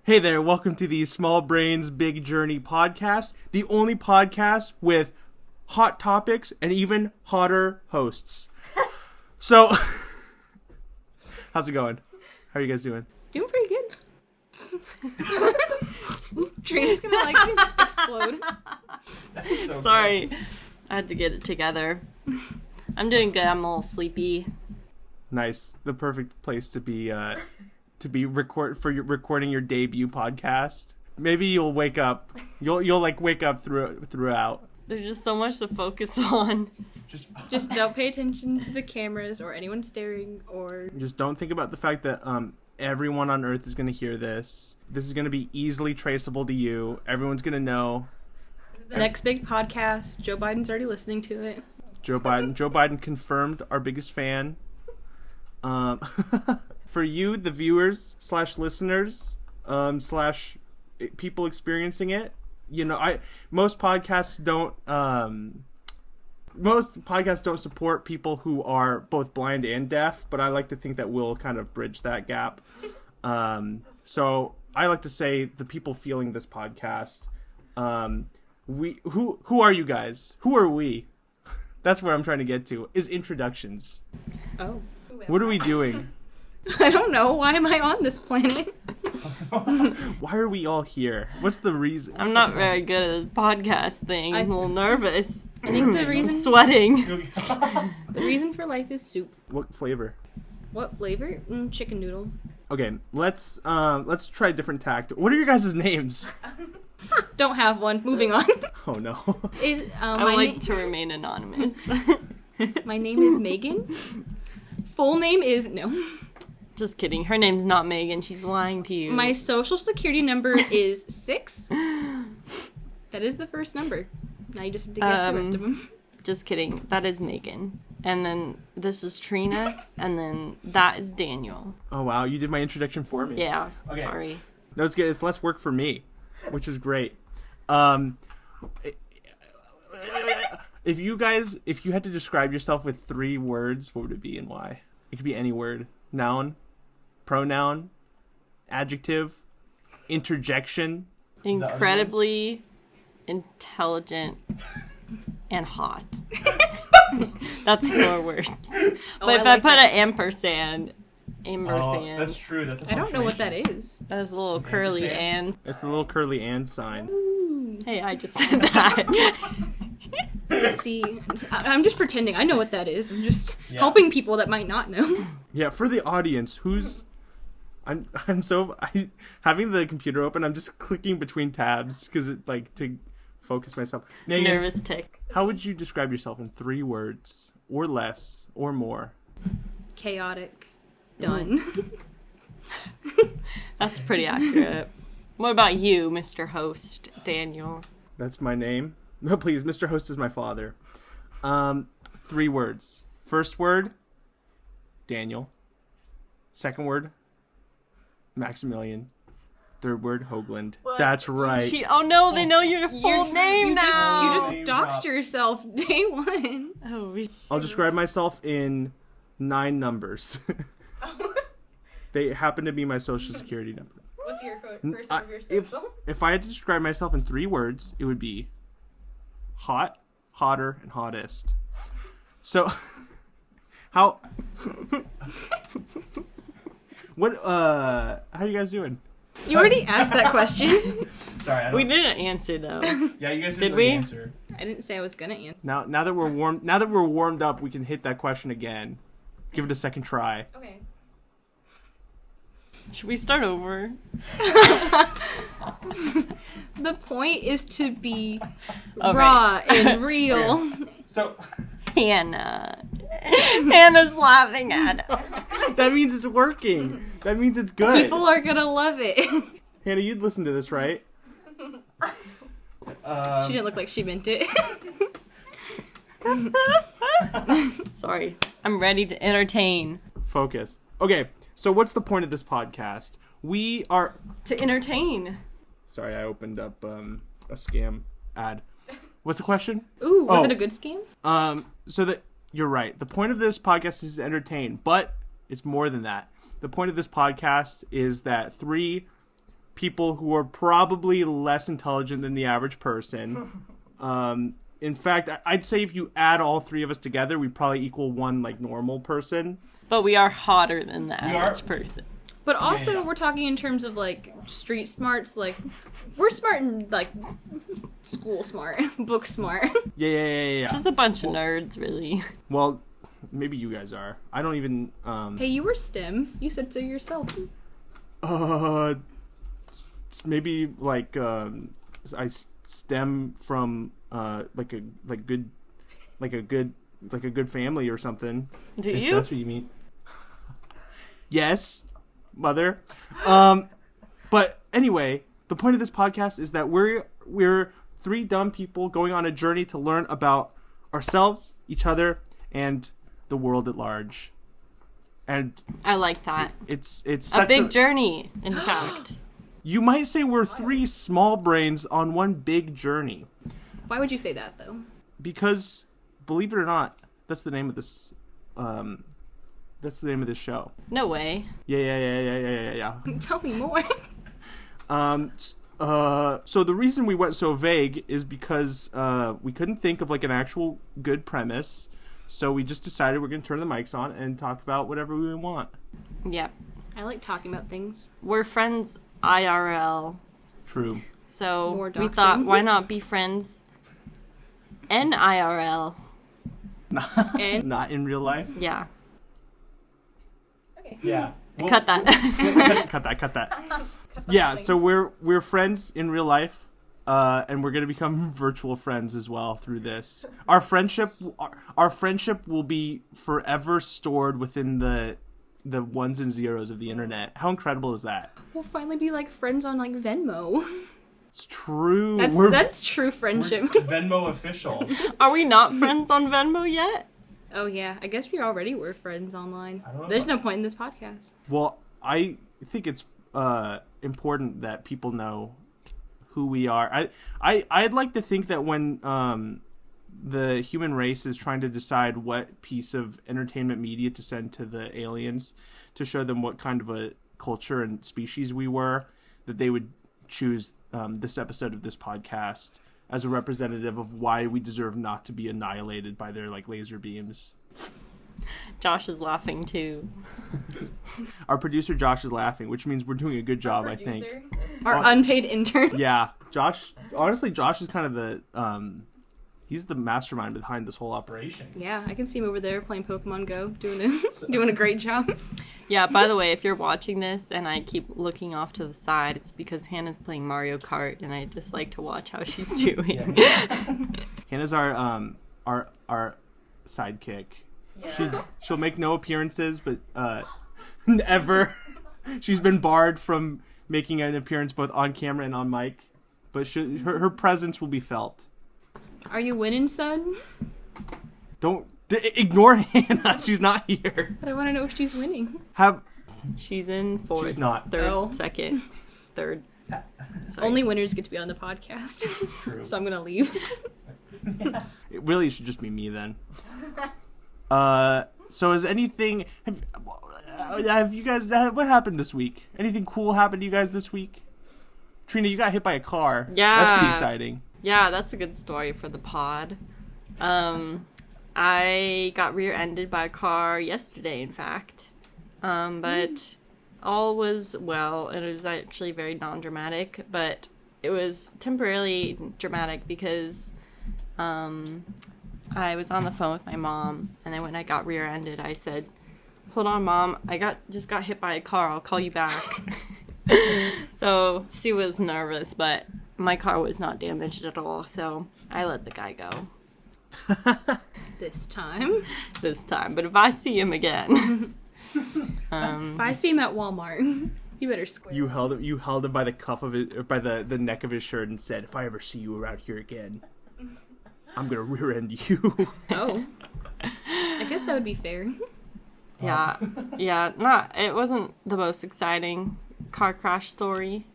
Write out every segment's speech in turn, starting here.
Hey there, welcome to the Small Brains Big Journey podcast, the only podcast with hot topics and even hotter hosts. So, how's it going? How are you guys doing? Doing pretty good. Trina's gonna explode. So sorry, I had to get it together. I'm doing good. I'm a little sleepy. Nice, the perfect place to be recording your debut podcast. Maybe you'll wake up. You'll wake up throughout. There's just so much to focus on. Just don't pay attention to the cameras or anyone staring or. Just don't think about the fact that everyone on Earth is going to hear this. This is going to be easily traceable to you. Everyone's going to know. This is the next big podcast. Joe Biden's already listening to it. Joe Biden confirmed our biggest fan. For you, the viewers / listeners / people experiencing it, you know, most podcasts don't support people who are both blind and deaf, but I like to think that we'll kind of bridge that gap. So I like to say the people feeling this podcast, who are you guys? Who are we? That's where I'm trying to get to, is introductions. Oh. What are we doing? I don't know. Why am I on this planet? Why are we all here? What's the reason? I'm not very good at this podcast thing. I'm a little nervous. I think the reason... I'm sweating. The reason for life is soup. What flavor? What flavor? Chicken noodle. Okay, let's try a different tact. What are your guys' names? Don't have one. Moving on. Oh no. I would like to remain anonymous. My name is Megan. Full name is... No. Just kidding. Her name's not Megan. She's lying to you. My social security number is 6. That is the first number. Now you just have to guess the rest of them. Just kidding. That is Megan. And then this is Trina. And then that is Daniel. Oh wow, you did my introduction for me. Yeah. Okay. Sorry. No, it's good. It's less work for me, which is great. If you had to describe yourself with 3 words, what would it be and why? It could be any word. Noun, pronoun, adjective, interjection. Incredibly intelligent and hot. That's 4 words. But if I put an ampersand. Oh, that's true. That's I don't know what that is. That's a little curly and. It's the little curly and sign. Ooh. Hey, I just said that. See, I'm just pretending. I know what that is. I'm just helping people that might not know. Yeah, for the audience, having the computer open, I'm just clicking between tabs because to focus myself. Megan, Nervous tick. How would you describe yourself in 3 words or less or more? Chaotic. Done. That's pretty accurate. What about you, Mr. Host, Daniel? That's my name. No, please, Mr. Host is my father. 3 words. First word, Daniel. Second word, Maximilian. Third word, Hoagland. What? That's right. Oh no, they know your full name now. You just doxed yourself day 1. Oh, I'll describe myself in 9 numbers. They happen to be my social security number. What's your first name of your social? If I had to describe myself in 3 words, it would be hot, hotter, and hottest. So, how are you guys doing? You already asked that question. Sorry, we didn't answer though. Yeah, you guys did we? Answer. I didn't say I was gonna answer. Now that we're warmed up, we can hit that question again. Give it a second try. Okay. Should we start over? The point is to be raw and real. So, Hannah's laughing at us. That means it's working. That means it's good. People are gonna love it. Hannah, you'd listen to this, right? She didn't look like she meant it. Sorry. I'm ready to entertain. Focus. Okay, so what's the point of this podcast? We are... To entertain. Sorry, I opened up a scam ad. What's the question? Ooh, was it a good scam? So that you're right. The point of this podcast is to entertain, but it's more than that. The point of this podcast is that 3 people who are probably less intelligent than the average person. In fact, I'd say if you add all three of us together, we probably equal one like normal person. But we are hotter than the average person. But also, Yeah. we're talking in terms of, like, street smarts. Like, we're smart and, like, school smart, book smart. Yeah. Just a bunch of nerds, really. Well, maybe you guys are. I don't even. Hey, you were STEM. You said so yourself. Maybe like I stem from like a good family or something. Do If you? that's what you mean. Yes, mother. But anyway, the point of this podcast is that we're three dumb people going on a journey to learn about ourselves, each other, and the world at large. And I like that. it's A such big journey, in fact. You might say we're three small brains on one big journey. Why would you say that, though? Because, believe it or not, that's the name of this. That's the name of this show. No way. Yeah. Tell me more. So the reason we went so vague is because we couldn't think of like an actual good premise. So we just decided we're gonna turn the mics on and talk about whatever we want. Yep. I like talking about things. We're friends IRL. True. So More we doxing. thought, why not be friends NIRL? And Not in real life. Yeah. okay. Yeah. Cut that. Cut that. Yeah, so we're friends in real life, and we're gonna become virtual friends as well through this. Our friendship will be forever stored within the ones and zeros of the internet. How incredible is that? We'll finally be like friends on like Venmo. It's true. That's true friendship. Venmo official. Are we not friends on Venmo yet? Oh yeah, I guess we already were friends online. I don't know There's about- no point in this podcast. Well, I think it's important that people know who we are. I'd like to think that when the human race is trying to decide what piece of entertainment media to send to the aliens to show them what kind of a culture and species we were, that they would choose this episode of this podcast as a representative of why we deserve not to be annihilated by their like laser beams. Josh is laughing too. Our producer Josh is laughing, which means we're doing a good job, I think. Our unpaid intern. Yeah, Josh. Honestly, Josh is kind of the he's the mastermind behind this whole operation. Yeah, I can see him over there playing Pokemon Go, doing a great job. Yeah, by the way, if you're watching this and I keep looking off to the side, it's because Hannah's playing Mario Kart and I just like to watch how she's doing. Hannah's our sidekick. She'll make no appearances, but ever. She's been barred from making an appearance both on camera and on mic, but her presence will be felt. Are you winning, son? Don't ignore Hannah. She's not here. But I want to know if she's winning. She's in fourth. She's not. Third, Oh. second, third. Sorry. Only winners get to be on the podcast. True. So I'm gonna leave. It really should just be me then. So is anything? Have you guys? What happened this week? Anything cool happened to you guys this week? Trina, you got hit by a car. Yeah. That's pretty exciting. Yeah, that's a good story for the pod. I got rear-ended by a car yesterday, in fact. But all was well, and it was actually very non-dramatic, but it was temporarily dramatic because I was on the phone with my mom, and then when I got rear-ended, I said, "Hold on, Mom, I just got hit by a car, I'll call you back." So she was nervous, but my car was not damaged at all, so I let the guy go This time. this time. But if I see him again, If I see him at Walmart, you better square. You held him by the cuff of it, or by the neck of his shirt, and said, "If I ever see you around here again, I'm gonna rear end you." Oh. I guess that would be fair. yeah, it wasn't the most exciting car crash story.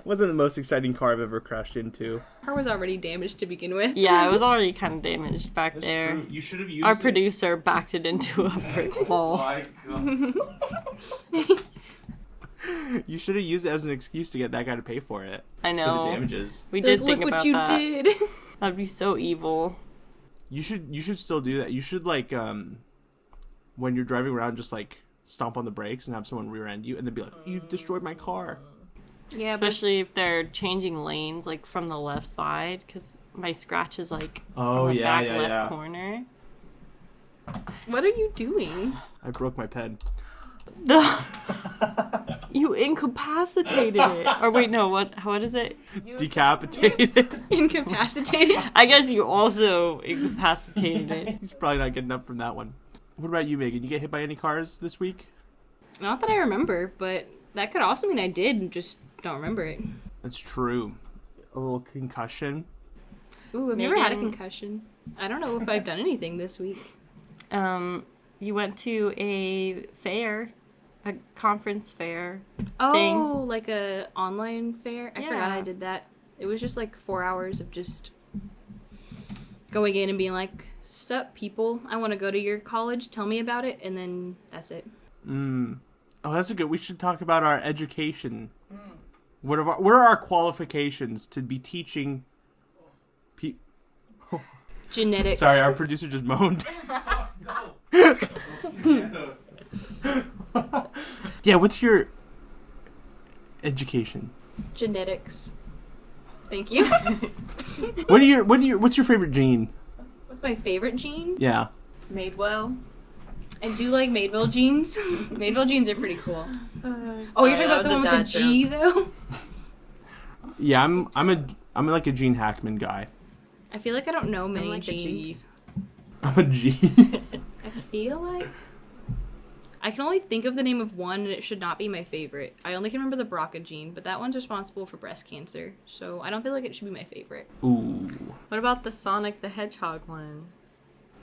Wasn't the most exciting car I've ever crashed into. Car was already damaged to begin with. Yeah, it was already kind of damaged back there. You should have used Our producer backed it into a brick wall. My God. You should have used it as an excuse to get that guy to pay for it. I For the know. damages. We Like, did look think what about you that. did. That'd be so evil. You should still do that. You should like when you're driving around, just like stomp on the brakes and have someone rear end you, and then be like, "You destroyed my car." Yeah, Especially if they're changing lanes, like from the left side, because my scratch is like Oh, on the yeah, back yeah, left yeah. corner. but what are you doing? I broke my pen. You incapacitated it. Or wait, no, what is it? Decapitated. Incapacitated? I guess you also incapacitated it. He's probably not getting up from that one. What about you, Megan? You get hit by any cars this week? Not that I remember, but that could also mean I did and just don't remember it. That's true. A little concussion. Ooh, I've never had a Megan- concussion. I don't know if I've done anything this week. You went to a fair, a conference fair. Oh, like a online fair? I forgot Yeah. I did that. It was just like 4 hours of just going in and being like, "Sup, people? I want to go to your college. Tell me about it." And then that's it. Oh, that's a good. We should talk about our education. What are our qualifications to be teaching? Genetics. Sorry, our producer just moaned. Yeah, what's your education? Genetics. Thank you. What's your favorite gene? What's my favorite gene? Yeah. Madewell. I do like Madeville jeans. Madeville jeans are pretty cool. Oh, you're talking about the one with the G though? Yeah, I'm like a Gene Hackman guy. I feel like I don't know many like a G. jeans. I'm a G. I feel like I can only think of the name of one, and it should not be my favorite. I only can remember the BRCA gene, but that one's responsible for breast cancer, so I don't feel like it should be my favorite. Ooh. What about the Sonic the Hedgehog one?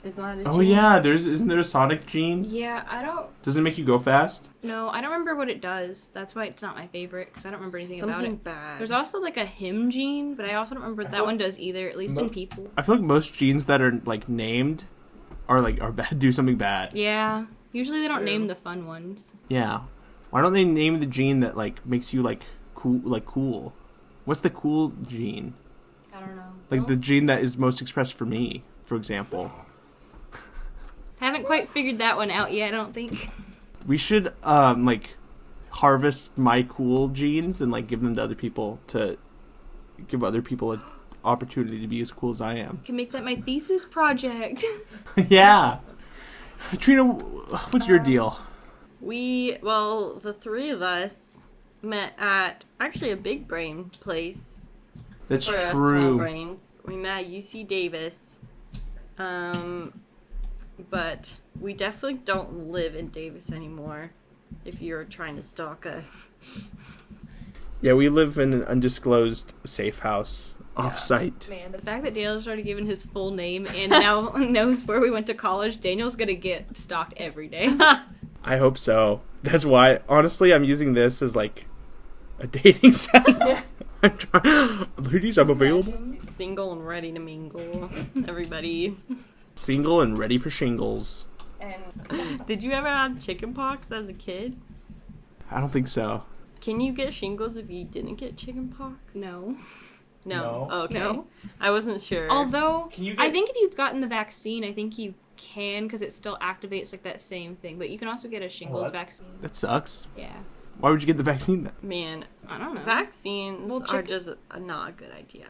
Isn't that a Oh gene? yeah, isn't there a Sonic gene? Yeah, I don't Does it make you go fast? know. I don't remember what it does. That's why it's not my favorite, because I don't remember anything about Something it. bad. There's also like a him gene, but I also don't remember what that one does either, at least in people. I feel like most genes that are like named are bad, do something bad. Yeah, usually they don't True. name the fun ones. Yeah. Why don't they name the gene that like makes you like cool? What's the cool gene? I don't know. Like the gene that is most expressed for me, for example. Haven't quite figured that one out yet, I don't think. We should like harvest my cool genes and like give them to other people to give other people an opportunity to be as cool as I am. Can make that my thesis project. Yeah. Trina, what's your deal? The three of us met at actually a big brain place. That's For us small true. brains. We met at UC Davis. But we definitely don't live in Davis anymore if you're trying to stalk us. Yeah, we live in an undisclosed safe house off-site. Man, the fact that Daniel started giving his full name and now knows where we went to college, Daniel's gonna get stalked every day. I hope so. That's why, honestly, I'm using this as like a dating site. I'm trying. Ladies, I'm available. Single and ready to mingle. Everybody. Single and ready for shingles. And did you ever have chickenpox as a kid? I don't think so. Can you get shingles if you didn't get chickenpox? No. No. No. Oh, okay. No. I wasn't sure. Although, Can you I get- think if you've gotten the vaccine, I think you can because it still activates like that same thing. But you can also get a shingles What? vaccine. That sucks. Yeah. Why would you get the vaccine then? Man, I don't know. vaccines Well, are chicken- just not a good idea.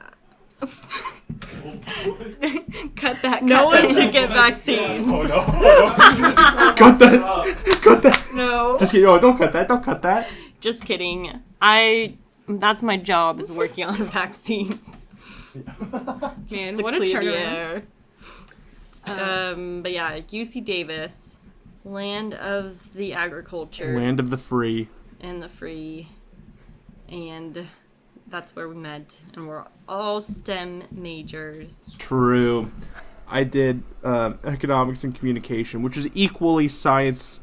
Cut that. No cut one that. should get vaccines. no. Cut that. Cut that. No. Just kidding. Oh, don't cut that. Don't cut that. Just kidding. That's my job is working on vaccines. Just Man, to what a clear the turnaround. air. But yeah, UC Davis, land of the agriculture Land of the free. and the free, and that's where we met, and we're all STEM majors. True. I did economics and communication, which is equally science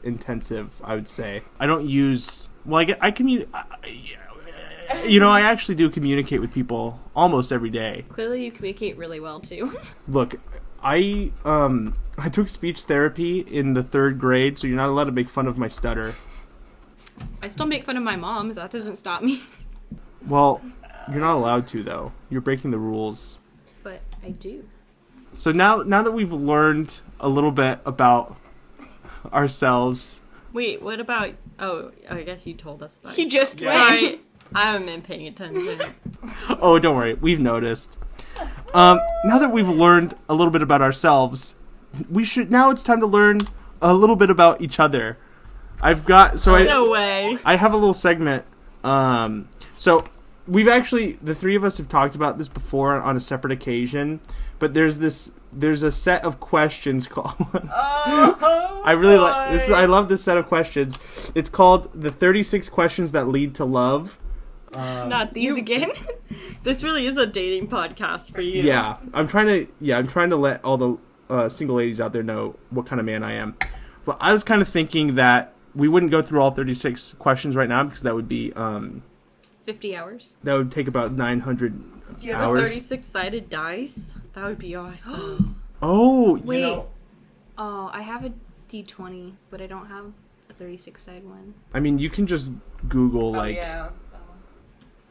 intensive, I would say. I don't use... Well, I I actually do communicate with people almost every day. Clearly, you communicate really well too. Look, I took speech therapy in the 3rd grade, so you're not allowed to make fun of my stutter. I still make fun of my mom. That doesn't stop me. Well, you're not allowed to, though. You're breaking the rules. But I do. So now that we've learned a little bit about ourselves. Wait, what about... Oh, I guess you told us about You yourself. just went. Sorry, I haven't been paying attention. Oh, don't worry. We've noticed. Now that we've learned a little bit about ourselves, now it's time to learn a little bit about each other. No way. I have a little segment. So we've actually, the three of us have talked about this before on a separate occasion, but there's a set of questions called. I really like this. I love this set of questions. It's called the 36 questions that lead to love. Not these again. This really is a dating podcast for you. Yeah, I'm trying to let all the single ladies out there know what kind of man I am. But I was kind of thinking that we wouldn't go through all 36 questions right now because that would be 50 hours. that would take about 900 Do you have hours. a 36-sided dice? That would be awesome. Oh, Wait. you know, Oh, I have a D20, but I don't have a 36-side one. I mean, you can just Google like. yeah.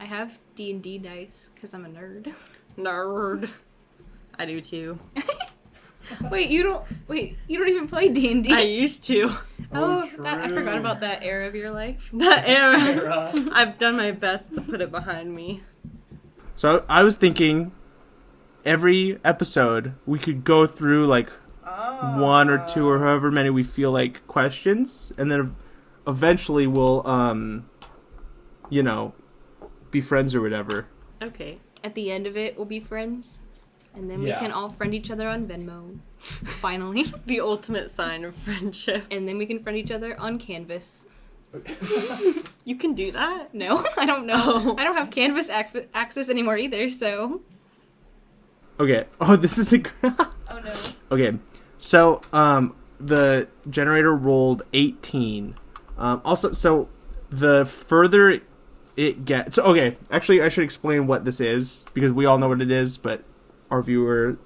I have D&D dice because I'm a nerd. Nerd. I do too. Wait, you don't even play D&D. I used to. Oh, true. I forgot about that era of your life. That era. I've done my best to put it behind me. So I was thinking, every episode we could go through like one or two or however many we feel like questions, and then eventually we'll be friends or whatever. Okay. At the end of it, we'll be friends. And then we Yeah. can all friend each other on Venmo. Finally. The ultimate sign of friendship. And then we can friend each other on Canvas. You can do that? No, I don't know. Oh. I don't have Canvas access anymore either, so. Okay. Oh, this is a. Oh no. Okay. So the generator rolled 18. Also, so the further it gets. So, okay. Actually, I should explain what this is because we all know what it is, but our feelers,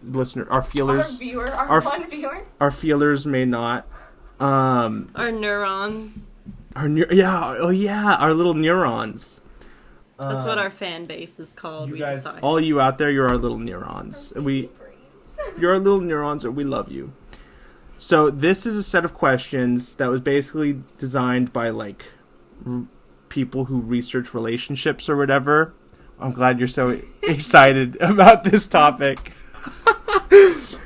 our f- one viewer. our feelers may not. Our neurons. Our little neurons. That's what our fan base is called. You We guys, decided. all you out there, you're our little neurons. You're our little neurons, and we love you. So this is a set of questions that was basically designed by like people who research relationships or whatever. I'm glad you're so excited about this topic.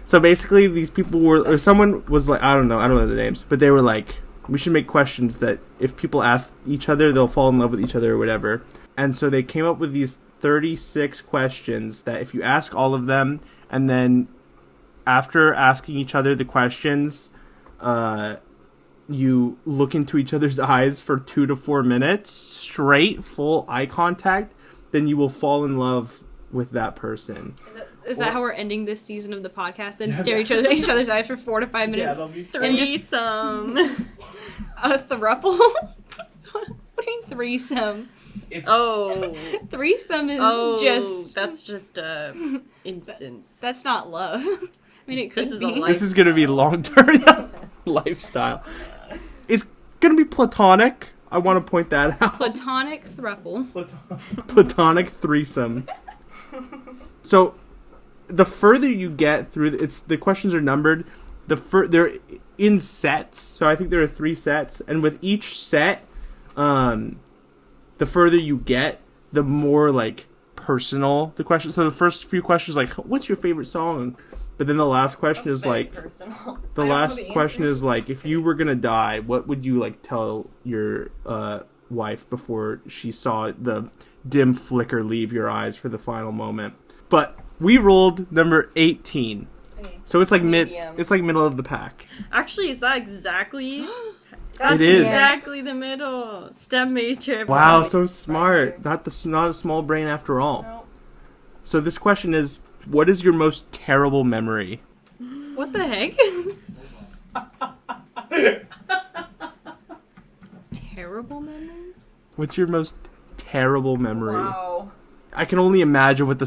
So basically, these people or someone was like, I don't know the names, but they were like, we should make questions that if people ask each other, they'll fall in love with each other or whatever. And so they came up with these 36 questions that if you ask all of them, and then after asking each other the questions, you look into each other's eyes for 2 to 4 minutes, straight, full eye contact, then you will fall in love with that person. Is that how we're ending this season of the podcast? Then stare each other's eyes for 4 to 5 minutes? And just Threesome. a throuple? What do you mean threesome? Oh. Threesome is Oh, that's just... just a instance. That's not love. I mean, it could This is be. a life- This is going to be long-term lifestyle. It's going to be platonic. I want to point that out. Platonic throuple. Platonic threesome. So, the further you get through, the questions are numbered. They're in sets. So I think there are 3 sets, and with each set, the further you get, the more like personal the question. So the first few questions like, "What's your favorite song?" But then the last question is like, personal. the I don't know last the question answer. is like, if you were gonna die, what would you like tell your wife before she saw the dim flicker leave your eyes for the final moment? But we rolled number 18, Okay. so it's like Medium. It's like middle of the pack. Actually, is that exactly? That's It is. exactly the middle. STEM major. Wow, so smart. Not a small brain after all. No. So this question is, what is your most terrible memory? What the heck? Terrible memory? What's your most terrible memory? Wow. I can only imagine what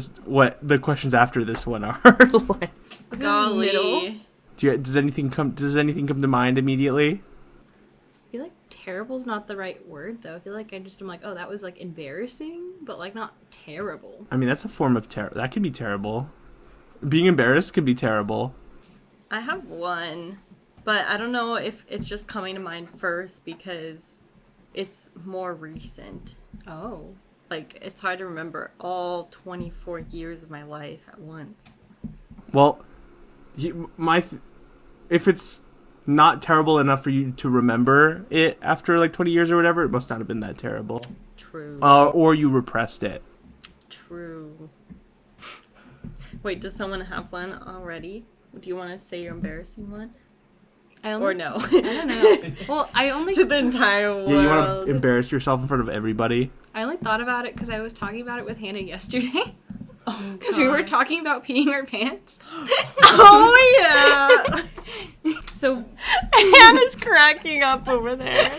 the questions after this one are. Like, Is this Golly. middle? does anything come to mind immediately? I feel like terrible's not the right word, though. I feel like I just am like, oh, that was, like, embarrassing, but, like, not terrible. I mean, that's a form of terror. That could be terrible. Being embarrassed could be terrible. I have one, but I don't know if it's just coming to mind first because it's more recent. Oh. Like, it's hard to remember all 24 years of my life at once. Well, if it's not terrible enough for you to remember it after like 20 years or whatever, it must not have been that terrible. True. Or you repressed it. True. Wait, does someone have one already? Do you want to say your embarrassing one? Or no? I don't know. Well, I only... To the entire world. Yeah, you want to embarrass yourself in front of everybody? I only thought about it because I was talking about it with Hannah yesterday. Oh, Because we were talking about peeing our pants. Oh, yeah! So... Hannah's cracking up over there.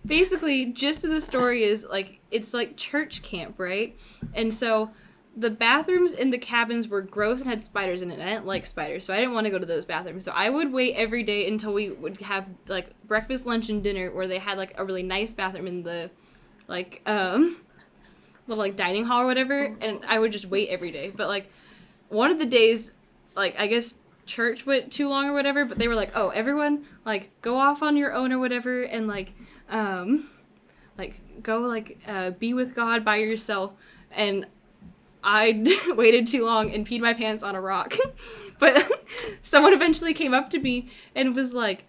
Basically, gist of the story is, like, it's like church camp, right? And so the bathrooms in the cabins were gross and had spiders in it, and I didn't like spiders, so I didn't want to go to those bathrooms. So I would wait every day until we would have, like, breakfast, lunch, and dinner, where they had, like, a really nice bathroom in the, like, little, like, dining hall or whatever, and I would just wait every day. But, like, one of the days, like, I guess church went too long or whatever, but they were like, oh, everyone, like, go off on your own or whatever, and, like, go, like, be with God by yourself. And I waited too long and peed my pants on a rock. But someone eventually came up to me and was like,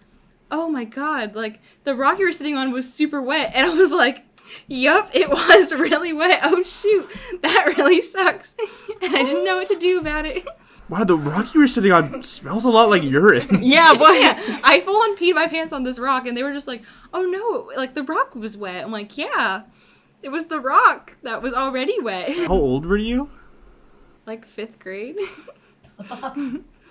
oh my God, like, the rock you were sitting on was super wet. And I was like, yup, it was really wet. Oh shoot, that really sucks. And I didn't know what to do about it. Wow, the rock you were sitting on smells a lot like urine. Yeah, what? Yeah, I full on peed my pants on this rock, and they were just like, oh no, like, the rock was wet. I'm like, yeah, it was the rock that was already wet. How old were you? Like 5th grade.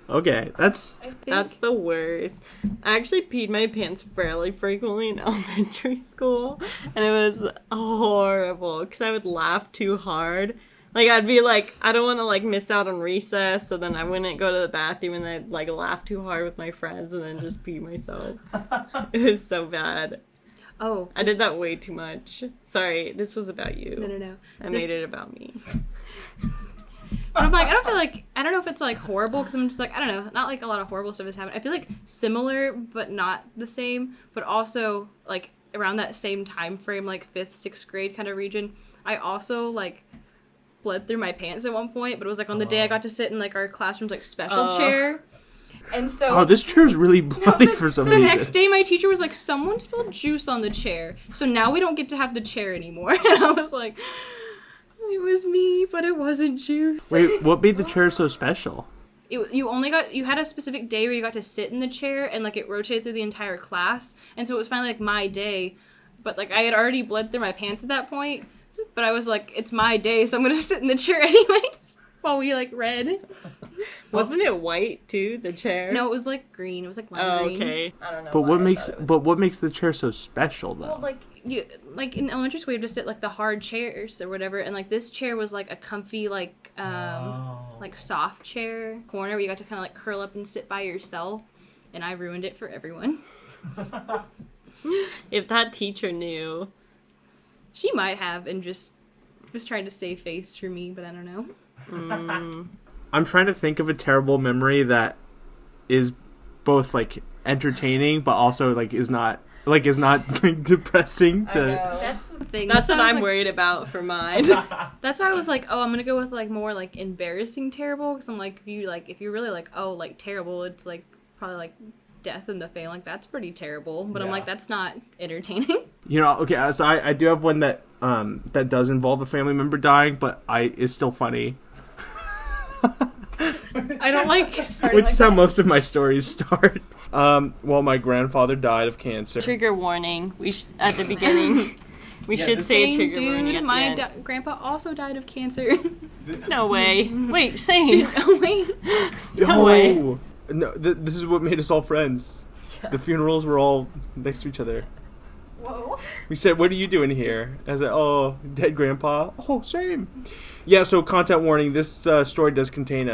Okay, that's... That's the worst. I actually peed my pants fairly frequently in elementary school, and it was horrible because I would laugh too hard. Like, I'd be like, I don't want to, like, miss out on recess, so then I wouldn't go to the bathroom, and I'd, like, laugh too hard with my friends and then just pee myself. It was so bad. Oh. I did that way too much. Sorry, this was about you. No. I made it about me. But I'm like, I don't know if it's, like, horrible, because I'm just like, I don't know, not, like, a lot of horrible stuff has happened. I feel like similar, but not the same, but also, like, around that same time frame, like, 5th, 6th grade kind of region, I also, like, bled through my pants at one point, but it was, like, on the day I got to sit in, like, our classroom's, like, special chair. And so... Oh, this chair's really bloody for some reason. The next day, my teacher was like, someone spilled juice on the chair, so now we don't get to have the chair anymore. And I was like, it was me, but it wasn't juice. Wait, what made the chair so special? You had a specific day where you got to sit in the chair, and, like, it rotated through the entire class, and so it was finally, like, my day, but, like, I had already bled through my pants at that point, but I was like, it's my day, so I'm gonna sit in the chair anyways, while we, like, read. Wasn't it white, too, the chair? No, it was, like, green. It was, like, lime green. Okay. I don't know. But what makes the chair so special, though? Well, like in elementary school, you have to sit, like, the hard chairs or whatever, and, like, this chair was, like, a comfy, like, like, soft chair corner where you got to kind of, like, curl up and sit by yourself, and I ruined it for everyone. If that teacher knew. She might have and just was trying to save face for me, but I don't know. I'm trying to think of a terrible memory that is both, like, entertaining but also, like, is not like, depressing to... That's the thing. That's what why I was I'm like, worried about for mine. That's why I was like, oh, I'm gonna go with, like, more, like, embarrassing terrible, because I'm like, if you're really like, oh, like, terrible, it's, like, probably, like, death in the family, like, that's pretty terrible, but I'm like, that's not entertaining. You know, okay, so I do have one that that does involve a family member dying, but it's still funny. I don't like starting Which like is how that. most of my stories start. Well, my grandfather died of cancer. Trigger warning. At the beginning. We should say Same trigger warning dude, at my the end. grandpa also died of cancer. No way. Wait, same. Dude, oh wait. No way. No, this is what made us all friends. The funerals were all next to each other. Whoa. We said, "What are you doing here?" I said, "Oh, dead grandpa." Oh, same. Yeah. So, content warning: this story does contain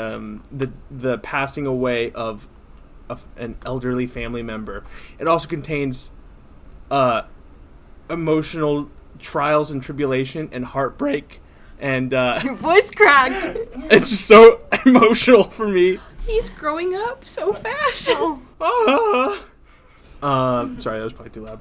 the passing away of an elderly family member. It also contains emotional trials and tribulation and heartbreak, and Your voice cracked. it's just so emotional for me. He's growing up so fast. Sorry, that was probably too loud.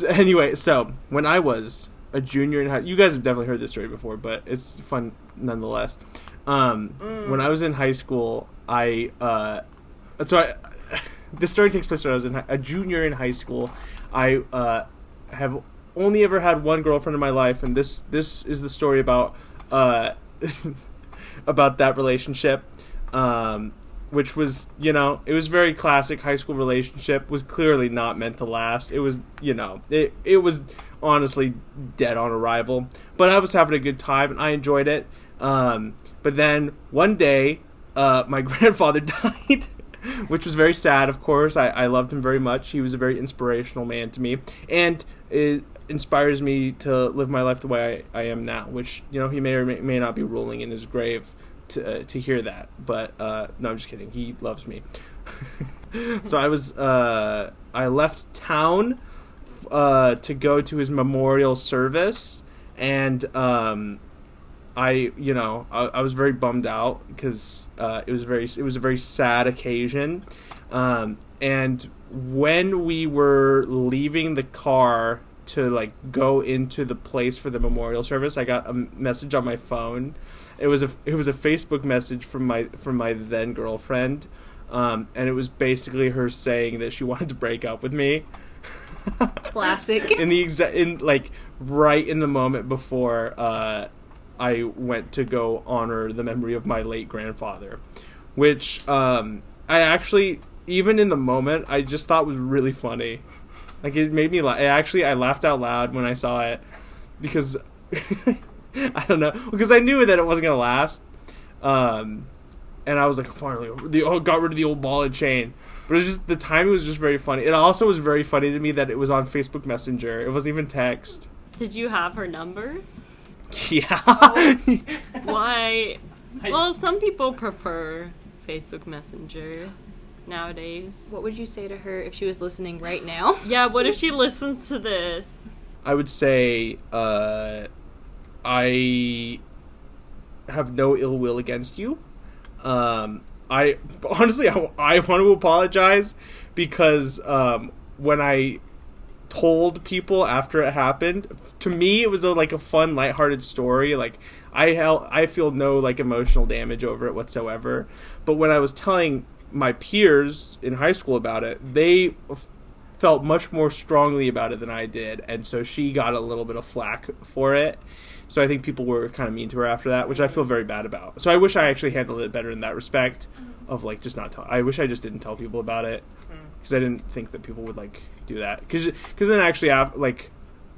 Anyway, so when I was a junior in high, you guys have definitely heard this story before, but it's fun nonetheless. When I was in high school, this story takes place when I was a junior in high school. I have only ever had one girlfriend in my life, and this is the story about about that relationship, which was, it was very classic high school relationship. Was clearly not meant to last. It was, it was honestly dead on arrival. But I was having a good time and I enjoyed it. But then one day, my grandfather died, which was very sad. Of course, I loved him very much. He was a very inspirational man to me, and it inspires me to live my life the way I am now, which, he may or may not be rolling in his grave to hear that, but no, I'm just kidding. He loves me. So I left town to go to his memorial service, and I was very bummed out because it was a very sad occasion, and when we were leaving the car to go into the place for the memorial service, I got a message on my phone. It was a Facebook message from my then girlfriend, and it was basically her saying that she wanted to break up with me. Classic. Right in the moment before I went to go honor the memory of my late grandfather, which I actually, even in the moment, I just thought was really funny. It made me laugh. I laughed out loud when I saw it because I don't know, because I knew that it wasn't gonna last, and I was like, finally, got rid of the old ball and chain. But it was just, the timing was just very funny. It also was very funny to me that it was on Facebook Messenger. It wasn't even text. Did you have her number? Yeah. Why? Well, some people prefer Facebook Messenger nowadays. What would you say to her if she was listening right now? Yeah, what if she listens to this? I would say I have no ill will against you. I honestly I want to apologize because when I told people after it happened, to me it was a fun, lighthearted story. I feel no emotional damage over it whatsoever. But when I was telling my peers in high school about it, they felt much more strongly about it than I did, and so she got a little bit of flack for it. So I think people were kind of mean to her after that, which I feel very bad about. So I wish I actually handled it better in that respect of just not tell. I wish I just didn't tell people about it because I didn't think that people would do that. Because then actually after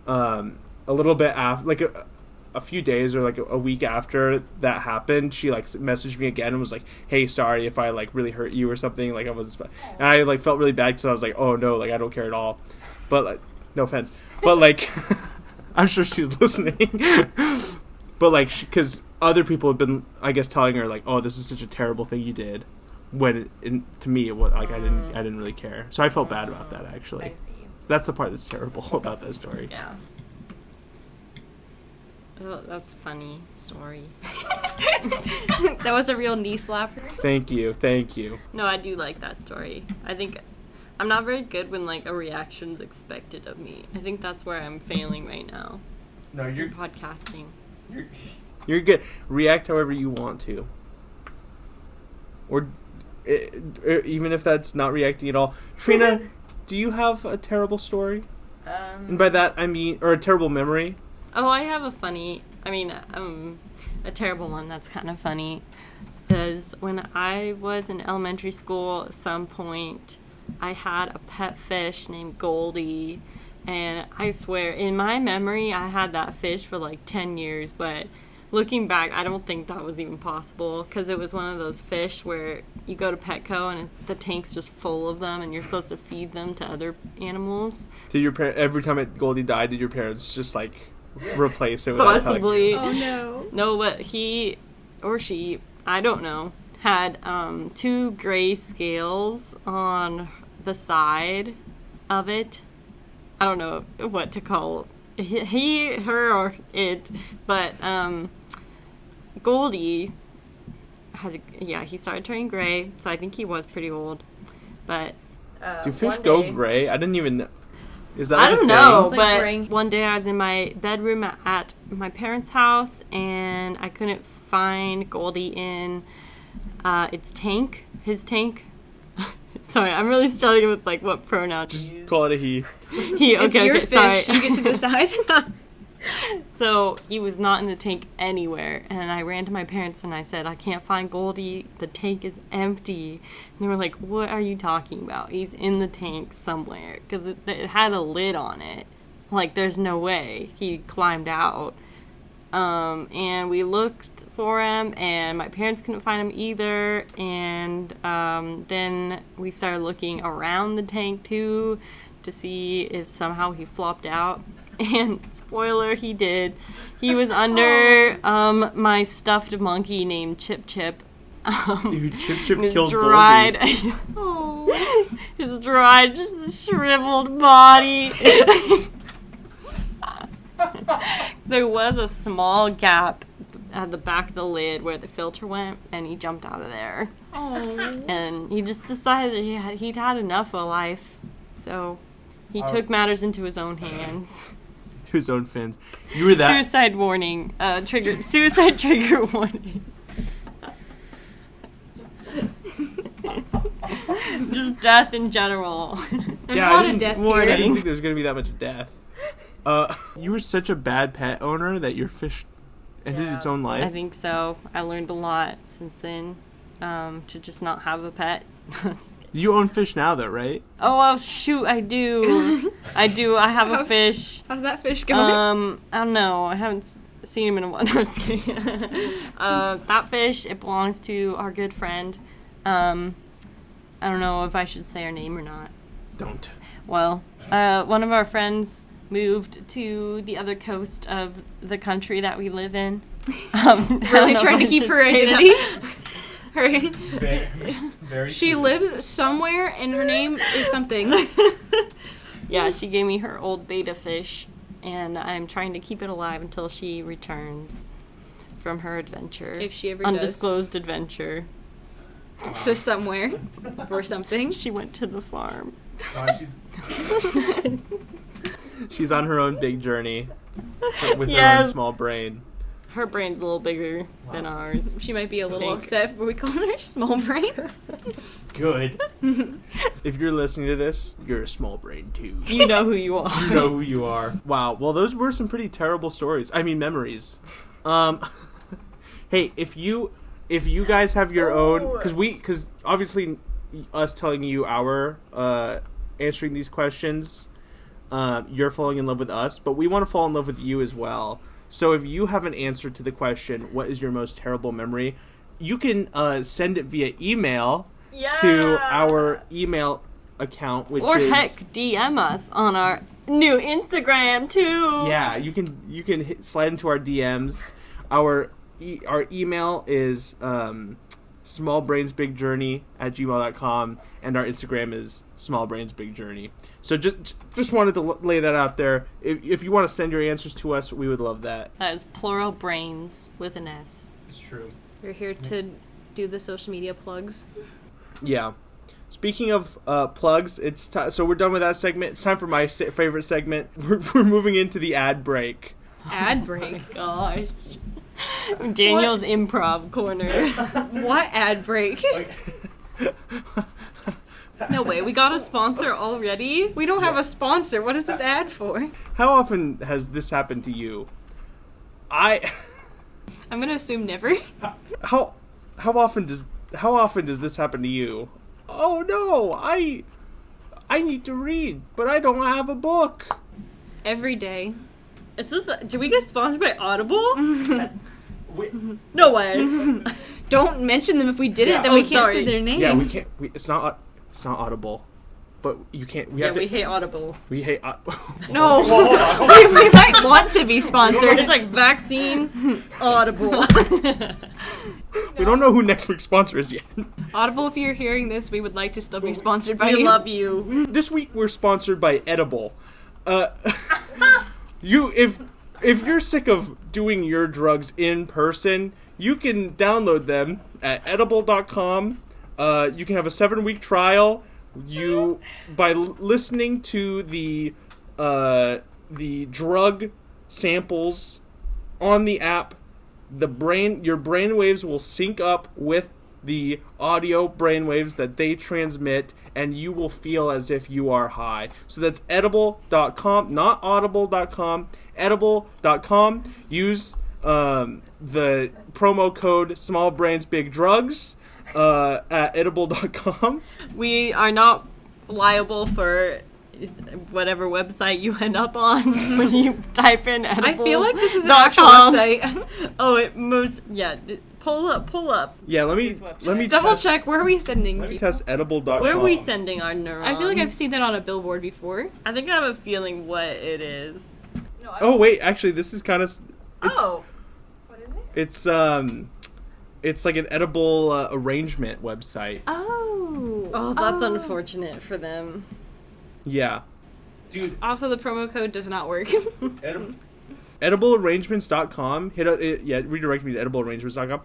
a little bit after a few days or a week after that happened, she messaged me again and was like, "Hey, sorry if I really hurt you or something." I wasn't, and I felt really bad because I was like, "Oh no, I don't care at all." But no offense, but I'm sure she's listening. But because other people have been, I guess, telling her "Oh, this is such a terrible thing you did," when to me it was I didn't really care. So I felt bad about that actually. I see. So that's the part that's terrible about that story. Yeah. Oh, that's a funny story. That was a real knee slapper. Thank you. No, I do like that story. I think I'm not very good when a reaction's expected of me. I think that's where I'm failing right now. No, in podcasting. You're good. React however you want to. Or even if that's not reacting at all. Trina, do you have a terrible story? And by that I mean, or a terrible memory? Oh, I have a terrible one that's kind of funny. Is when I was in elementary school, at some point, I had a pet fish named Goldie. And I swear, in my memory, I had that fish for 10 years. But looking back, I don't think that was even possible. Because it was one of those fish where you go to Petco and the tank's just full of them. And you're supposed to feed them to other animals. Did every time Goldie died, did your parents just replace it with Possibly. Oh no. No, but he or she, I don't know, had 2 gray scales on the side of it. I don't know what to call he, her, or it, but Goldie he started turning gray, so I think he was pretty old. But Do fish one go day- gray? I didn't even know. Is that I like a don't thing? know, It's like but graying. one day I was in my bedroom at my parents' house, and I couldn't find Goldie in his tank. Sorry, I'm really struggling with like what pronoun to Just use. call it a he. He, It's okay, your okay, sorry. fish. You get to decide. So he was not in the tank anywhere, and I ran to my parents and I said, I can't find Goldie. The tank is empty. And they were like, what are you talking about? He's in the tank somewhere, because it had a lid on it. Like, there's no way he climbed out. And we looked for him, and my parents couldn't find him either. And then we started looking around the tank too to see if somehow he flopped out. And spoiler, he did. He was under my stuffed monkey named Chip Chip. Dude, Chip Chip His killed dried, Goldie. his dried, shriveled body. There was a small gap at the back of the lid where the filter went, and he jumped out of there. Oh. And he just decided he'd had enough of life, so he took matters into his own hands. To his own fins. You were that. Suicide warning. Suicide trigger warning. Just death in general. There's Yeah, a I lot of didn't- death I warning. here. didn't think there was gonna be that much death. You were such a bad pet owner that your fish ended its own life. I think so. I learned a lot since then. To just not have a pet. Just kidding. You own fish now, though, right? Oh, well, shoot, I do. I have a How's- fish. How's that fish going? I don't know. I haven't seen him in a while. No, I'm just kidding. That fish, it belongs to our good friend. I don't know if I should say her name or not. Don't. Well, one of our friends moved to the other coast of the country that we live in. I don't Really know trying to if I keep should her say that. identity? Her, Very. she lives somewhere, and her name is something. Yeah, she gave me her old beta fish, and I'm trying to keep it alive until she returns from her adventure. If she ever does. Undisclosed adventure. To somewhere. Or something. She went to the farm. She's on her own big journey with her Yes. own small brain. Her brain's a little bigger than ours. She might be a little Think. upset for we call her small brain. Good. If you're listening to this, you're a small brain too. You know who you are. You know who you are. Wow. Well, those were some pretty terrible stories. I mean, memories. Hey, if you guys have your own, because obviously us telling you our answering these questions, you're falling in love with us, but we want to fall in love with you as well. So if you have an answer to the question, what is your most terrible memory? You can send it via email to our email account, which Or is heck, DM us on our new Instagram too. yeah. You can slide into our DMs. Our email is smallbrainsbigjourney@gmail.com, and our Instagram is smallbrainsbigjourney. So just wanted to lay that out there. If you want to send your answers to us, we would love that. That is plural brains with an S. It's true. We're here to do the social media plugs. Yeah. Speaking of plugs, it's so we're done with that segment. It's time for my favorite segment. We're moving into the ad break. Ad break. Gosh. Daniel's improv corner. What ad break? No way, we got a sponsor already? We don't have a sponsor. What is this ad for? How often has this happened to you? I'm gonna assume never. How often does this happen to you? Oh no, I need to read, but I don't have a book. Every day. Is this? Did we get sponsored by Audible? No way. Don't mention them if we did Yeah. it, then Oh, we can't sorry. say their name. Yeah, we can't. It's not Audible, but you can't. We Yeah, have to. we hate Audible. We hate. No. we might want to be sponsored. It's like vaccines, Audible. We don't know who next week's sponsor is yet. Audible, if you're hearing this, we would like to still be sponsored by We you. love you. This week we're sponsored by Edible. If you're sick of doing your drugs in person, you can download them at edible.com. You can have a 7-week trial. By listening to the drug samples on the app, your brain waves will sync up with the audio brainwaves that they transmit, and you will feel as if you are high. So that's edible.com, not audible.com, edible.com. Use the promo code smallbrainsbigdrugs at edible.com. We are not liable for whatever website you end up on when you type in edible. I feel like this is an actual website. Oh, it moves. Yeah, pull up. Yeah, let me Double test, check. Where are we sending Let me people? test edible.com. Where are we sending our neurons? I feel like I've seen that on a billboard before. I think I have a feeling what it is. No, Oh wait, actually, this is kind of. What is it? It's like an edible arrangement website. Oh, That's unfortunate for them. Yeah. Dude, Also, the promo code does not work. ediblearrangements.com. Redirect me to ediblearrangements.com.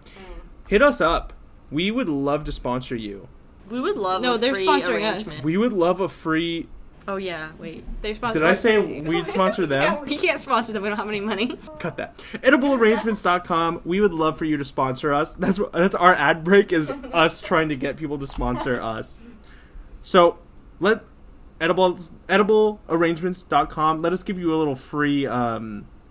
Hit us up. We would love to sponsor you. We would love. No, a they're free sponsoring arrangement. us. We would love a free. Oh yeah, wait. They're sponsored. Did I say we'd sponsor them? Yeah, we can't sponsor them. We don't have any money. Cut that. Ediblearrangements.com. We would love for you to sponsor us. That's our ad break, is us trying to get people to sponsor us. So ediblearrangements.com. Let us give you a little free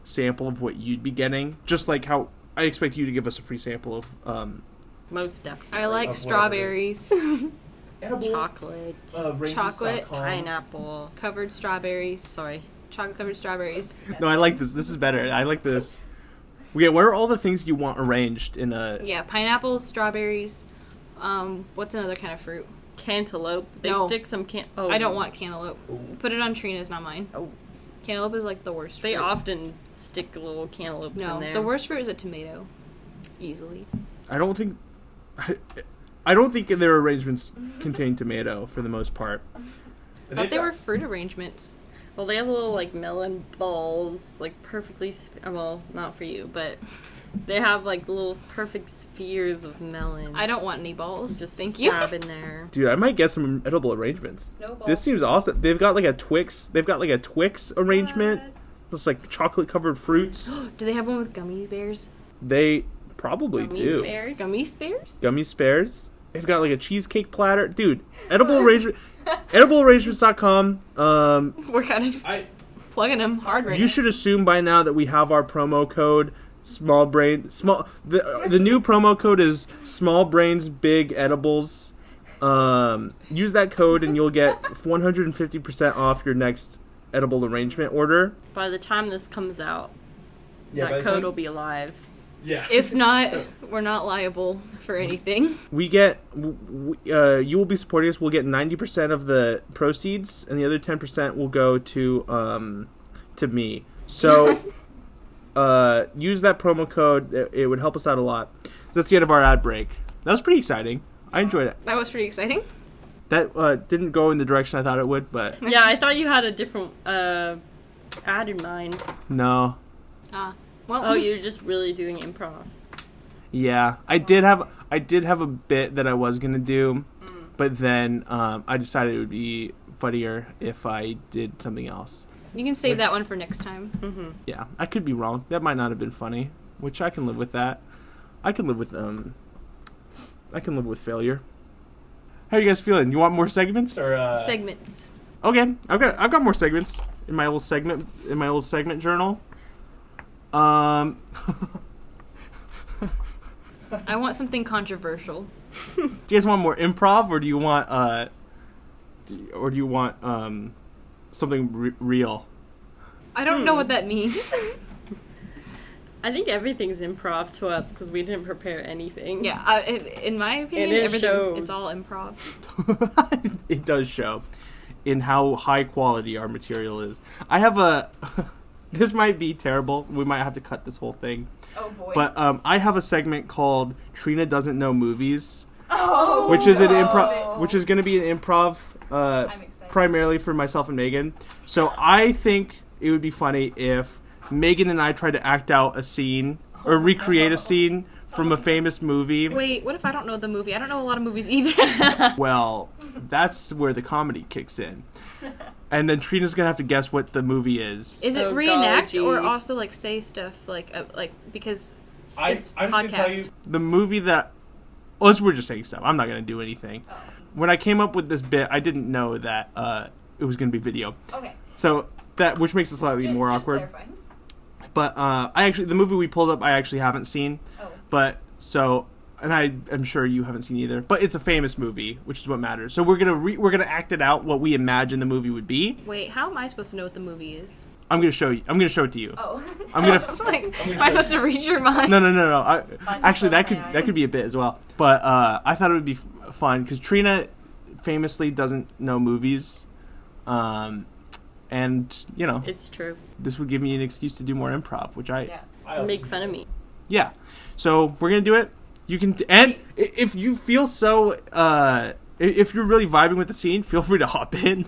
sample of what you'd be getting, just like how I expect you to give us a free sample of Most definitely. I like strawberries. Chocolate, Chocolate. pineapple. Covered strawberries. Sorry. Chocolate covered strawberries. No, I like this. This is better. I like this. Okay, what are all the things you want arranged in a? Yeah, pineapples, strawberries. What's another kind of fruit? Cantaloupe. They No. stick some Oh. I don't want cantaloupe. Put it on Trina's, not mine. Oh. Cantaloupe is like the worst They fruit. often stick little cantaloupes No, in there. the worst fruit is a tomato. Easily. I don't think their arrangements contain tomato for the most part. I thought they were fruit arrangements. Well, they have little like melon balls, like perfectly. Well, not for you, but they have like little perfect spheres of melon. I don't want any balls. Just Thank you. stab in there. Dude, I might get some edible arrangements. No balls. This seems awesome. They've got like a Twix arrangement. It's like chocolate covered fruits. Do they have one with gummy bears? They probably Gummy do. spares? Gummy bears? Gummy spares. They've got like a cheesecake platter. Dude, ediblearrangements.com. We're kind of plugging them hard right You should assume by now that we have our promo code the new promo code is small brains big edibles. Use that code and you'll get 150% off your next edible arrangement order. By the time this comes out, by that the code time- will be alive. Yeah. If not, we're not liable for anything. We get, you will be supporting us. We'll get 90% of the proceeds, and the other 10% will go to me. So, use that promo code. It would help us out a lot. That's the end of our ad break. That was pretty exciting. I enjoyed it. That was pretty exciting. That didn't go in the direction I thought it would, but Yeah, I thought you had a different ad in mind. no. Well, Oh, you're just really doing improv. Yeah, I did have a bit that I was gonna do, but then I decided it would be funnier if I did something else. you can save that one for next time. Yeah, I could be wrong. That might not have been funny, which I can live with that. I can live with failure. How are you guys feeling? You want more segments or Segments. Okay, I've got more segments in my little segment journal. I want something controversial. Do you guys want more improv, or do you want something real? I don't know what that means. I think everything's improv to us because we didn't prepare anything. Yeah, in my opinion, And it everything shows. it's all improv. It does show in how high quality our material is. I have a This might be terrible. We might have to cut this whole thing. Oh boy. But I have a segment called Trina Doesn't Know Movies, Oh, which is an improv, which is going to be an improv I'm excited. primarily for myself and Megan. So I think it would be funny if Megan and I tried to act out a scene or recreate a scene from a famous movie. Wait, what if I don't know the movie? I don't know a lot of movies either. Well, that's where the comedy kicks in. And then Trina's going to have to guess what the movie is. Is it So reenact or dodgy. also like say stuff like because it's podcast? The movie that... Well, we're just saying stuff. I'm not going to do anything. When I came up with this bit, I didn't know that it was going to be video. Okay. So that, which makes it slightly more awkward. But the movie we pulled up, I actually haven't seen. Oh. But so, and I'm sure you haven't seen either. But it's a famous movie, which is what matters. So we're gonna act it out what we imagine the movie would be. Wait, how am I supposed to know what the movie is? I'm gonna show you. I'm gonna show it to you. Oh. I'm gonna. I was like, am I supposed to read your mind? No. Actually, that could be a bit as well. But I thought it would be fun because Trina famously doesn't know movies, and you know It's true. this would give me an excuse to do more improv, which I Make fun of me. yeah. So we're gonna do it. You can, and if you feel so, if you're really vibing with the scene, feel free to hop in.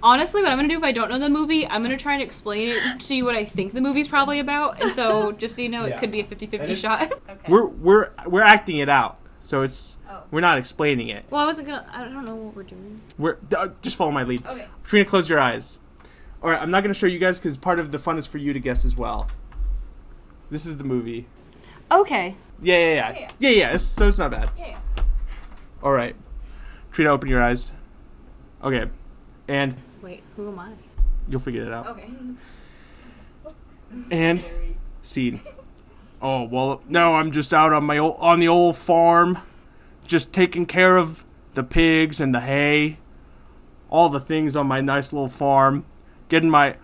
Honestly, what I'm gonna do if I don't know the movie, I'm gonna try and explain it to you what I think the movie's probably about. And so, just so you know, Yeah. it could be a 50-50 shot. Okay. We're acting it out, so it's Oh. we're not explaining it. Well, I don't know what we're doing. We're just follow my lead. Okay. Trina, close your eyes. All right, I'm not gonna show you guys because part of the fun is for you to guess as well. This is the movie. Okay. Yeah. So it's not bad. Yeah. All right, Trina, open your eyes. Okay, and Wait, who am I? you'll figure it out. Okay. And scene. Oh well, no, I'm just out on the old farm, just taking care of the pigs and the hay, all the things on my nice little farm. Getting my.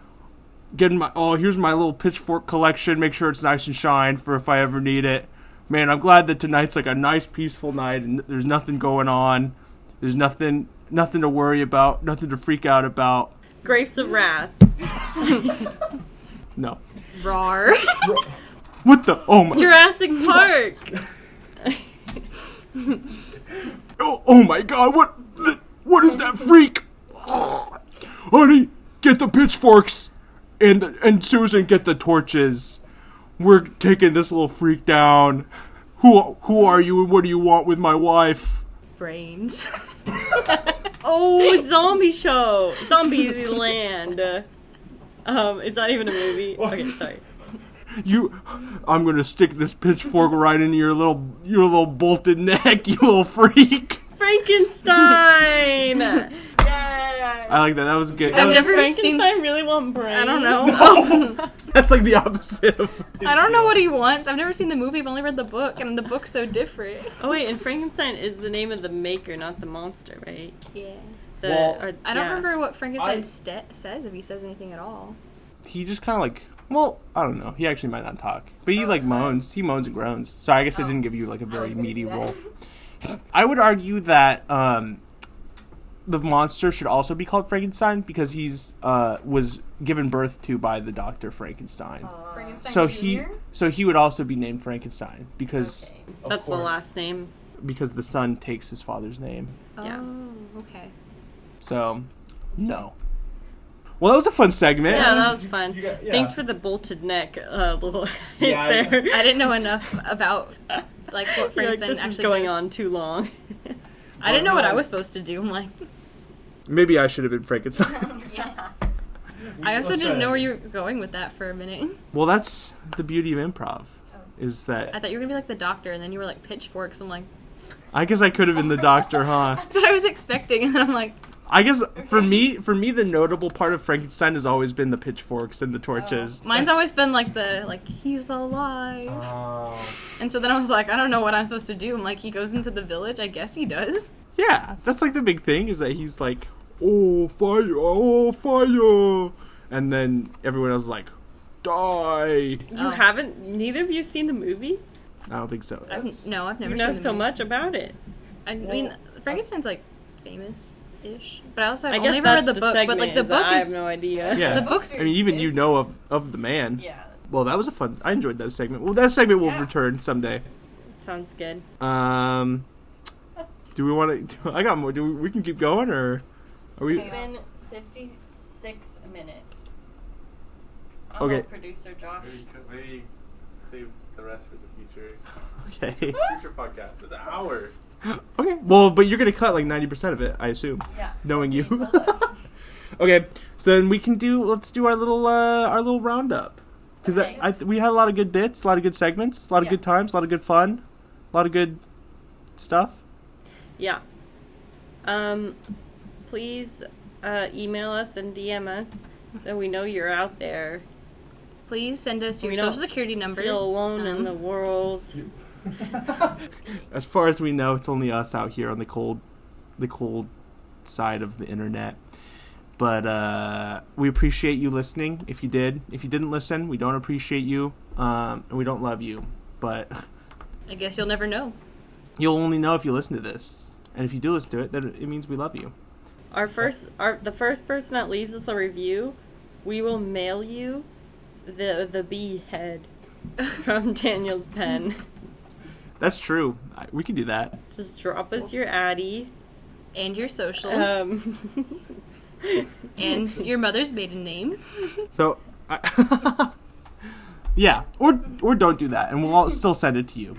Oh, here's my little pitchfork collection. Make sure it's nice and shine for if I ever need it. Man, I'm glad that tonight's like a nice, peaceful night and there's nothing going on. There's nothing to worry about, nothing to freak out about. Grapes of Wrath. No. Rar. What the? Oh my. Jurassic Park. Oh my God! What is that freak? Honey, get the pitchforks, and Susan, get the torches. We're taking this little freak down. Who are you and what do you want with my wife? Brains. Oh, zombie show. Zombie Land. It's not even a movie. Okay, sorry. I'm gonna stick this pitchfork right into your little bolted neck, you little freak. Frankenstein. Yay. I like that. That was good. I've Does never Frankenstein really want brains? I don't know. That's like the opposite of. I don't know what he wants. I've never seen the movie. I've only read the book, and the book's so different. Oh wait, and Frankenstein is the name of the maker, not the monster, right? Yeah. The, I don't remember what Frankenstein says, if he says anything at all. He just kind of like. Well, I don't know. He actually might not talk, but he like moans. He moans and groans. So I guess I didn't give you like a very meaty role. I would argue that the monster should also be called Frankenstein because he's was given birth to by the Dr. Frankenstein. Frankenstein So he would also be named Frankenstein because Okay. That's the last name. because the son takes his father's name. Yeah. Oh, okay. So no. Well, that was a fun segment. Yeah, that was fun. You got- yeah. Thanks for the bolted neck little hit Yeah, I- there. I didn't know enough about like what You're like, Frankenstein this actually is going does. on too long. I didn't know what I was supposed to do. I'm like, Maybe I should have been Frankenstein. I also didn't know where you were going with that for a minute. Well, that's the beauty of improv. Is that I thought you were gonna be like the doctor, and then you were like pitchforks. I'm like, I guess I could have been the doctor, huh? that's what I was expecting, and then I'm like, I guess for me, the notable part of Frankenstein has always been the pitchforks and the torches. mine's always been like he's alive. And so then I was like, I don't know what I'm supposed to do. I'm like, he goes into the village. I guess he does. Yeah, that's like the big thing is that he's like, oh fire, and then everyone else is like, die. You haven't, neither of you seen the movie? I don't think so. I've never You seen know the so movie. much about it. I mean, Frankenstein's like famous. ish. But I also I I've guess only ever that's read the book. segment, But like the is book that I is have no idea. Yeah. The book's I mean, even you know of the man. Yeah. Well, that was a fun. I enjoyed that segment. Well, that segment will Yeah. return someday. Sounds good. Do we want to? I got more. We can keep going, or are we? It's been 56 minutes. Okay. Producer Josh. Maybe save the rest for the future. Okay. Future podcast. It's an hour. Okay. Well, but you're gonna cut like 90% of it, I assume, Yeah. knowing you. Told us. Okay. So then we can do. Let's do our little roundup. Because Okay. we had a lot of good bits, a lot of good segments, a lot of Yeah. good times, a lot of good fun, a lot of good stuff. Yeah. Please email us and DM us so we know you're out there. Please send us your We don't social security number. Feel alone in the world. As far as we know, it's only us out here on the cold side of the internet. But we appreciate you listening. If you did, if you didn't listen, we don't appreciate you, and we don't love you. But I guess you'll never know. you'll only know if you listen to this, and if you do listen to it, then it means we love you. The first person that leaves us a review, we will mail you the bee head from Daniel's pen. That's true. We can do that. Just drop us your Addy. And your social. And your mother's maiden name. So, yeah, or don't do that, and we'll all still send it to you.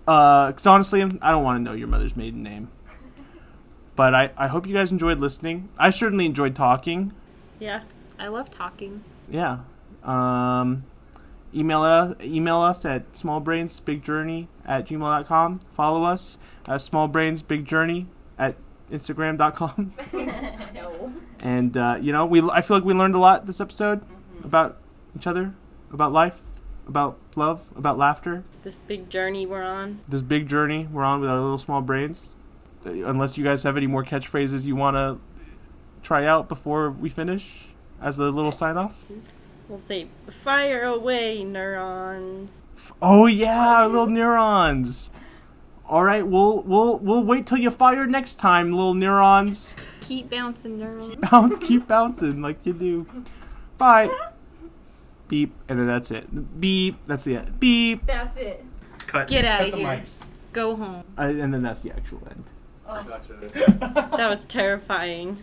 Because honestly, I don't want to know your mother's maiden name. But I hope you guys enjoyed listening. I certainly enjoyed talking. Yeah. I love talking. Yeah. Email us at smallbrainsbigjourney@gmail.com. Follow us at smallbrainsbigjourney at instagram.com. No. And I feel like we learned a lot this episode about each other, about life, about love, about laughter. This big journey we're on. This big journey we're on with our little small brains. Unless you guys have any more catchphrases you want to try out before we finish as the little sign off. We'll say, fire away, neurons. Oh yeah, our little neurons. All right, we'll wait till you fire next time, little neurons. Keep bouncing, neurons. Keep bouncing like you do. Bye. Beep, and then that's it. Beep, that's the end. Beep. That's it. Cut. Get outta cut the here. mics. Go home. And then that's the actual end. Gotcha. That was terrifying.